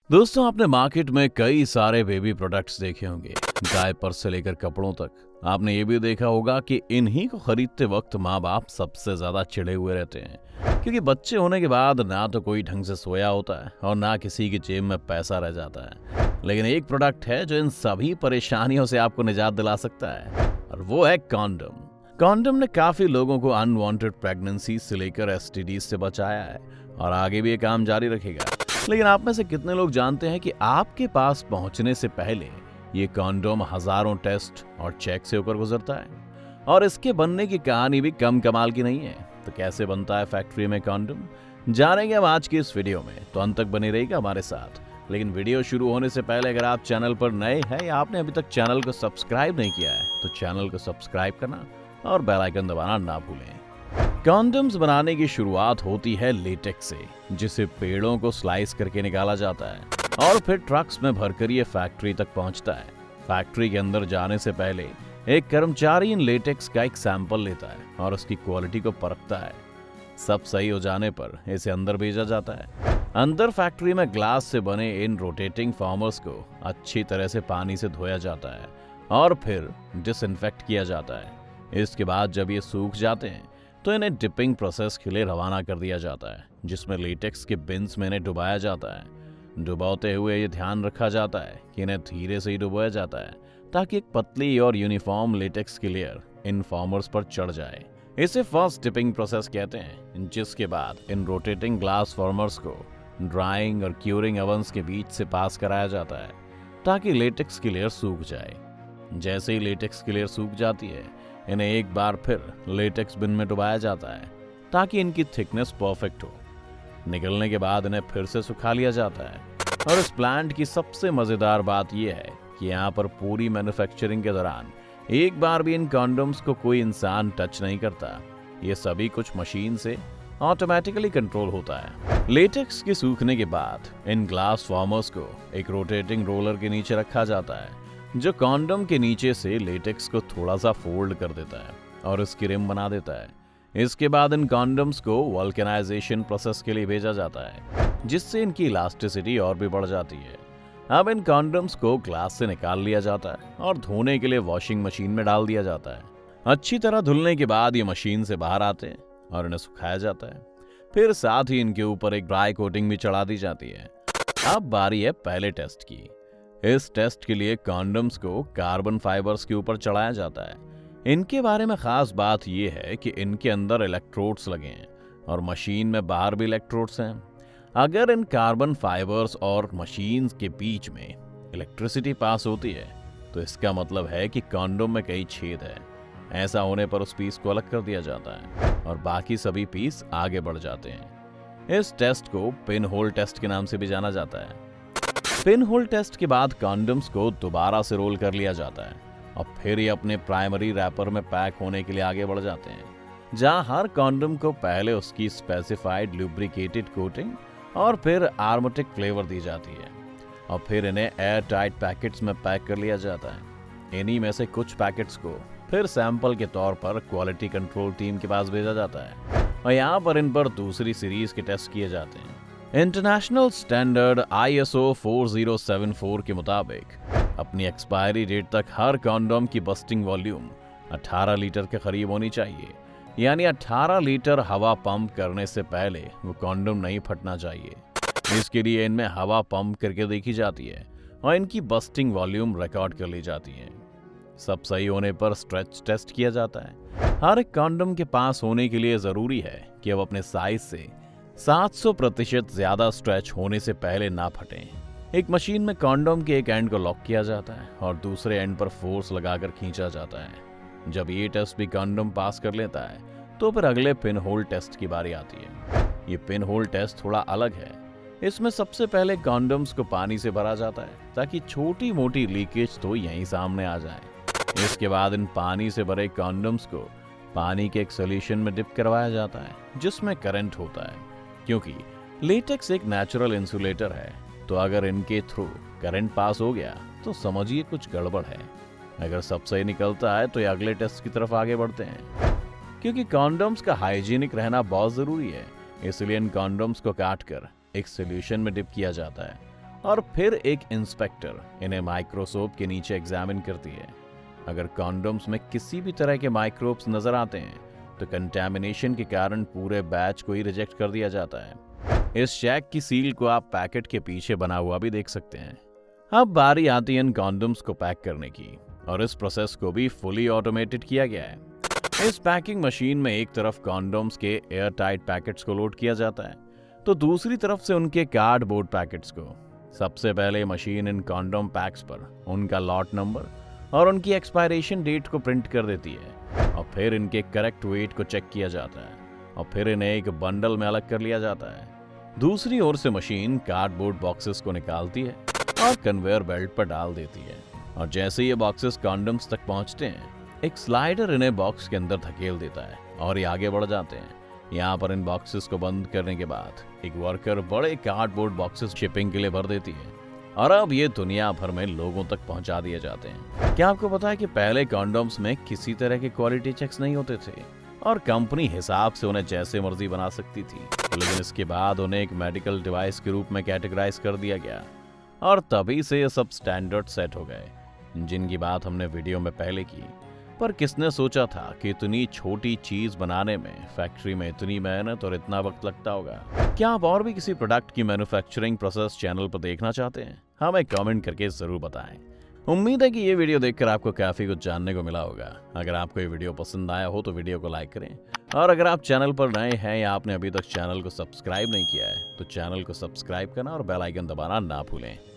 दोस्तों, आपने मार्केट में कई सारे बेबी प्रोडक्ट्स देखे होंगे, डायपर से लेकर कपड़ों तक। आपने ये भी देखा होगा कि इन्हीं को खरीदते वक्त माँ बाप सबसे ज्यादा चिढ़े हुए रहते हैं, क्योंकि बच्चे होने के बाद ना तो कोई ढंग से सोया होता है और ना किसी की जेब में पैसा रह जाता है। लेकिन एक प्रोडक्ट है जो इन सभी परेशानियों से आपको निजात दिला सकता है, और वो है कॉन्डोम। कॉन्डोम ने काफी लोगों को अनवांटेड प्रेगनेंसी से लेकर एसटीडी से बचाया है और आगे भी ये काम जारी रखेगा। लेकिन आप में से कितने लोग जानते हैं कि आपके पास पहुंचने से पहले ये कॉन्डोम हजारों टेस्ट और चेक से होकर गुजरता है, और इसके बनने की कहानी भी कम कमाल की नहीं है। तो कैसे बनता है फैक्ट्री में कॉन्डोम, जानेंगे हम आज की इस वीडियो में। तो अंत तक बने रहिएगा हमारे साथ। लेकिन वीडियो शुरू होने से पहले अगर आप चैनल पर नए हैं या आपने अभी तक चैनल को सब्सक्राइब नहीं किया है, तो चैनल को सब्सक्राइब करना और बेल आइकन दबाना ना भूलें। कॉन्डम्स बनाने की शुरुआत होती है लेटेक्स से, जिसे पेड़ों को स्लाइस करके निकाला जाता है और फिर ट्रक्स में भरकर ये फैक्ट्री तक पहुंचता है। फैक्ट्री के अंदर जाने से पहले एक कर्मचारी इन लेटेक्स का एक सैंपल लेता है और उसकी क्वालिटी को परखता है। सब सही हो जाने पर इसे अंदर भेजा जाता है। अंदर फैक्ट्री में ग्लास से बने इन रोटेटिंग फॉर्मर्स को अच्छी तरह से पानी से धोया जाता है और फिर डिसइंफेक्ट किया जाता है। इसके बाद जब ये सूख जाते हैं तो इन्हें डिपिंग प्रोसेस के लिए रवाना कर दिया जाता है, जिसमें लेटेक्स के बिन्स में इन्हें डुबाया जाता है। डुबाते हुए ये ध्यान रखा जाता है कि इन्हें धीरे से ही डुबाया जाता है, ताकि एक पतली और यूनिफॉर्म लेटेक्स की लेयर इन फॉर्मर्स पर चढ़ जाए। इसे फर्स्ट डिपिंग प्रोसेस कहते हैं, जिसके बाद इन रोटेटिंग ग्लास फॉर्मर्स को ड्राइंग और क्यूरिंग ओवन्स के बीच से पास कराया जाता है, ताकि लेटेक्स की लेयर सूख जाए। जैसे ही लेटेक्स की लेयर सूख जाती है, इन्हें एक बार फिर लेटेक्स बिन में डुबाया जाता है, ताकि इनकी थिकनेस परफेक्ट हो। निकलने के बाद इन्हें फिर से सुखा लिया जाता है। और इस प्लांट की सबसे मजेदार बात यह है कि यहाँ पर पूरी मैन्युफैक्चरिंग के दौरान एक बार भी इन कॉन्डोम्स को कोई इंसान टच नहीं करता। ये सभी कुछ मशीन से ऑटोमेटिकली कंट्रोल होता है। लेटेक्स के सूखने के बाद इन ग्लास फॉर्मर्स को एक रोटेटिंग रोलर के नीचे रखा जाता है, जो कॉन्डोम के नीचे से लेटेक्स को थोड़ा सा फोल्ड कर देता है और इसकी रिम बना देता है। इसके बाद इन कॉन्डोम्स को वल्केनाइजेशन प्रोसेस के लिए भेजा जाता है, जिससे इनकी इलास्टिसिटी और भी बढ़ जाती है। अब इन कॉन्डोम्स को ग्लास से निकाल लिया जाता है और धोने के लिए वॉशिंग मशीन में डाल दिया जाता है। अच्छी तरह धुलने के बाद ये मशीन से बाहर आते हैं और इन्हें सुखाया जाता है। फिर साथ ही इनके ऊपर एक ड्राई कोटिंग भी चढ़ा दी जाती है। अब बारी है पहले टेस्ट की। इस टेस्ट के लिए कॉन्डम्स को कार्बन फाइबर्स के ऊपर चढ़ाया जाता है। इनके बारे में खास बात यह है कि इनके अंदर इलेक्ट्रोड्स लगे हैं और मशीन में बाहर भी इलेक्ट्रोड्स हैं। अगर इन कार्बन फाइबर्स और मशीन के बीच में इलेक्ट्रिसिटी पास होती है, तो इसका मतलब है कि कॉन्डोम में कई छेद है। ऐसा होने पर उस पीस को अलग कर दिया जाता है और बाकी सभी पीस आगे बढ़ जाते हैं। इस टेस्ट को पिन होल टेस्ट के नाम से भी जाना जाता है। पिन होल टेस्ट के बाद कॉन्डम्स को दोबारा से रोल कर लिया जाता है और फिर ये अपने प्राइमरी रैपर में पैक होने के लिए आगे बढ़ जाते हैं, जहां हर कॉन्डम को पहले उसकी स्पेसिफाइड लुब्रिकेटेड कोटिंग और फिर आरोमेटिक फ्लेवर दी जाती है, और फिर इन्हें एयर टाइट पैकेट्स में पैक कर लिया जाता है। इन्हीं में से कुछ पैकेट्स को फिर सैंपल के तौर पर क्वालिटी कंट्रोल टीम के पास भेजा जाता है और यहाँ पर इन पर दूसरी सीरीज के टेस्ट किए जाते हैं। इंटरनेशनल स्टैंडर्ड ISO 4074 के मुताबिक अपनी एक्सपायरी डेट तक हर कॉन्डोम की बस्टिंग वॉल्यूम 18 लीटर के करीब होनी चाहिए, यानी 18 लीटर हवा पंप करने से पहले वो कॉन्डोम नहीं फटना चाहिए। इसके लिए इनमें हवा पंप करके देखी जाती है और इनकी बस्टिंग वॉल्यूम रिकॉर्ड कर ली जाती है। सब सही होने पर स्ट्रेच टेस्ट किया जाता है। हर एक कॉन्डोम के पास होने के लिए जरूरी है कि अब अपने साइज से 700% ज्यादा स्ट्रेच होने से पहले ना फटें। एक मशीन में कॉन्डोम के एक एंड को लॉक किया जाता है और दूसरे एंड पर फोर्स लगाकर खींचा जाता है। जब ये टेस्ट भी कॉन्डोम पास कर लेता है, तो फिर अगले पिन होल टेस्ट की बारी आती है। ये पिन होल टेस्ट थोड़ा अलग है। इसमें सबसे पहले कॉन्डोम्स को पानी से भरा जाता है, ताकि छोटी मोटी लीकेज तो यहीं सामने आ जाए। इसके बाद इन पानी से भरे कॉन्डोम्स को पानी के एक सोल्यूशन में डिप करवाया जाता है, जिसमें करंट होता है। क्योंकि लेटेक्स एक नेचुरल इंसुलेटर है, तो अगर इनके थ्रू करंट पास हो गया तो समझिए कुछ गड़बड़ है। अगर सब सही निकलता है तो ये अगले टेस्ट की तरफ आगे बढ़ते हैं। क्योंकि कॉन्डोम्स का हाइजीनिक रहना बहुत जरूरी है, इसलिए इन कॉन्डोम्स को काट कर एक सोल्यूशन में डिप किया जाता है और फिर एक इंस्पेक्टर इन्हें माइक्रोस्कोप के नीचे एग्जामिन करती है। अगर कॉन्डोम्स में किसी भी तरह के माइक्रोब्स नजर आते हैं तो कंटेमिनेशन के कारण पूरे बैच को ही रिजेक्ट कर दिया जाता है। इस चेक की सील को आप पैकेट के पीछे बना हुआ भी देख सकते हैं। अब बारी आती है इन कॉन्डोम्स को पैक करने की, और इस प्रोसेस को भी फुली ऑटोमेटेड किया गया है। इस पैकिंग मशीन में एक तरफ कॉन्डोम्स के एयर टाइट पैकेट्स को लोड किया जाता है तो दूसरी तरफ से उनके कार्डबोर्ड पैकेट्स को। सबसे पहले मशीन इन कॉन्डोम पैक्स पर उनका लॉट नंबर और उनकी एक्सपायरेशन डेट को प्रिंट कर देती है, और फिर इनके करेक्ट वेट को चेक किया जाता है, और फिर इन्हें एक बंडल में अलग कर लिया जाता है। दूसरी ओर से मशीन कार्डबोर्ड बॉक्सेस को निकालती है और कन्वेयर बेल्ट पर डाल देती है, और जैसे ये बॉक्सेस कॉन्डोम्स तक पहुंचते हैं एक स्लाइडर इन्हें बॉक्स के अंदर धकेल देता है और ये आगे बढ़ जाते हैं। यहाँ पर इन बॉक्सेस को बंद करने के बाद एक वर्कर बड़े कार्डबोर्ड बॉक्सेस शिपिंग के लिए भर देती है, और अब ये दुनिया भर में लोगों तक पहुंचा दिए जाते हैं। क्या आपको पता है कि पहले कॉन्डोम्स में किसी तरह के क्वालिटी चेक्स नहीं होते थे और कंपनी हिसाब से उन्हें जैसे मर्जी बना सकती थी, लेकिन इसके बाद उन्हें एक मेडिकल डिवाइस के रूप में कैटेगराइज कर दिया गया, और तभी से ये सब स्टैंडर्ड सेट हो गए जिनकी बात हमने वीडियो में पहले की। पर किसने सोचा था कि इतनी छोटी चीज बनाने में फैक्ट्री में इतनी मेहनत और इतना वक्त लगता होगा। क्या आप और भी किसी प्रोडक्ट की मैन्युफैक्चरिंग प्रोसेस चैनल पर देखना चाहते हैं? हमें कमेंट करके जरूर बताएं। उम्मीद है कि ये वीडियो देखकर आपको काफी कुछ जानने को मिला होगा। अगर आपको ये वीडियो पसंद आया हो तो वीडियो को लाइक करें, और अगर आप चैनल पर नए हैं या आपने अभी तक चैनल को सब्सक्राइब नहीं किया है तो चैनल को सब्सक्राइब करना और बेल आइकन दबाना ना भूलें।